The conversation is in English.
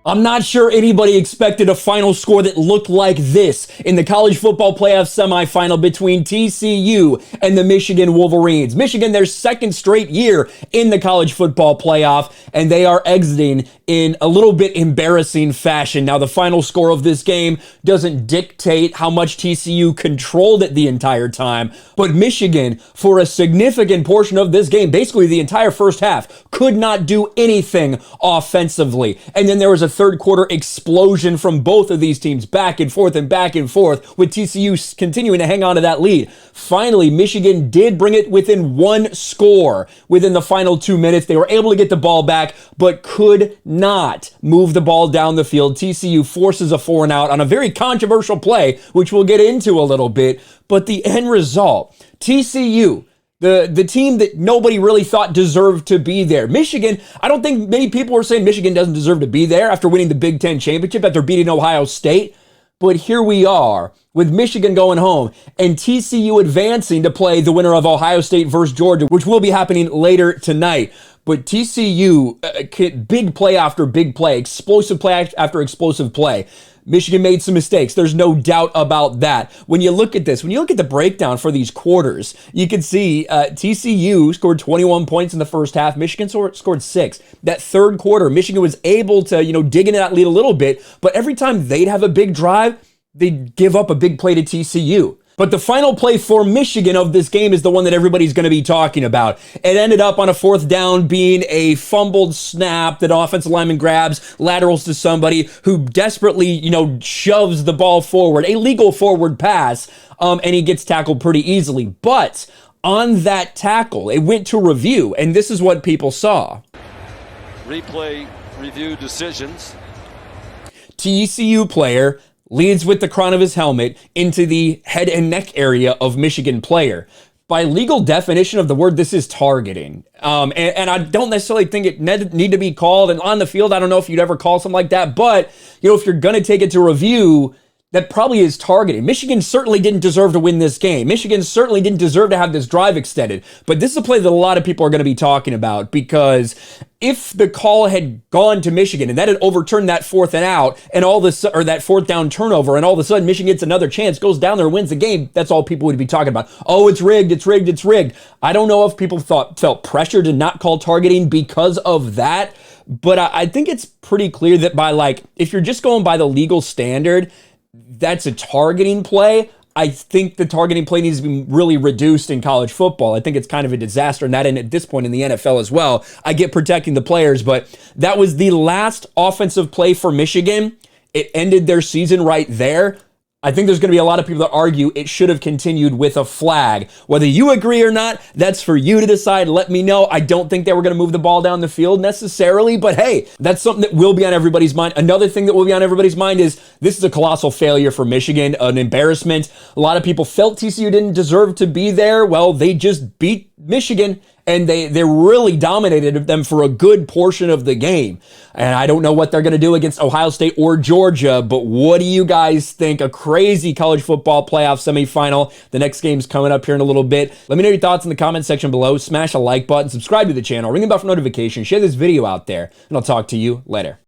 I'm not sure anybody expected a final score that looked like this in the college football playoff semifinal between TCU and the Michigan Wolverines. Michigan, their second straight year in the college football playoff, and they are exiting in a little bit embarrassing fashion. Now, the final score of this game doesn't dictate how much TCU controlled it the entire time, but Michigan, for a significant portion of this game, basically the entire first half, could not do anything offensively. And then there was a third quarter explosion from both of these teams, back and forth, with TCU continuing to hang on to that lead. Finally, Michigan did bring it within one score within the final 2 minutes. They were able to get the ball back, but could not move the ball down the field. TCU forces a 4-and-out on a very controversial play, which we'll get into a little bit. But the end result, TCU, the team that nobody really thought deserved to be there. Michigan, I don't think many people were saying Michigan doesn't deserve to be there after winning the Big Ten championship, after beating Ohio State. But here we are with Michigan going home and TCU advancing to play the winner of Ohio State versus Georgia, which will be happening later tonight. But TCU, big play after big play, explosive play after explosive play. Michigan made some mistakes. There's no doubt about that. When you look at this, when you look at the breakdown for these quarters, you can see TCU scored 21 points in the first half. Michigan scored 6. That third quarter, Michigan was able to, dig into that lead a little bit, but every time they'd have a big drive, they'd give up a big play to TCU. But the final play for Michigan of this game is the one that everybody's going to be talking about. It ended up on a fourth down being a fumbled snap that offensive lineman grabs, laterals to somebody who desperately, shoves the ball forward, a legal forward pass, and he gets tackled pretty easily. But on that tackle, it went to review, and this is what people saw. Replay review decisions. TCU player leads with the crown of his helmet into the head and neck area of Michigan player. By legal definition of the word, this is targeting. And I don't necessarily think it need to be called. And on the field, I don't know if you'd ever call something like that. But, if you're going to take it to review, that probably is targeting. Michigan certainly didn't deserve to win this game. Michigan certainly didn't deserve to have this drive extended. But this is a play that a lot of people are going to be talking about, because if the call had gone to Michigan and that had overturned that fourth and out and that fourth down turnover, and all of a sudden Michigan gets another chance, goes down there, wins the game, that's all people would be talking about. Oh, it's rigged, it's rigged, it's rigged. I don't know if people felt pressure to not call targeting because of that, but I think it's pretty clear that if you're just going by the legal standard, that's a targeting play. I think the targeting play needs to be really reduced in college football. I think it's kind of a disaster, and at this point in the NFL as well. I get protecting the players, but that was the last offensive play for Michigan. It ended their season right there. I think there's going to be a lot of people that argue it should have continued with a flag. Whether you agree or not, that's for you to decide. Let me know. I don't think they were going to move the ball down the field necessarily, but hey, that's something that will be on everybody's mind. Another thing that will be on everybody's mind is this is a colossal failure for Michigan, an embarrassment. A lot of people felt TCU didn't deserve to be there. Well, they just beat Michigan, and they really dominated them for a good portion of the game. And I don't know what they're going to do against Ohio State or Georgia, but what do you guys think? A crazy college football playoff semifinal. The next game's coming up here in a little bit. Let me know your thoughts in the comment section below. Smash a like button, subscribe to the channel, ring the bell for notifications, share this video out there, and I'll talk to you later.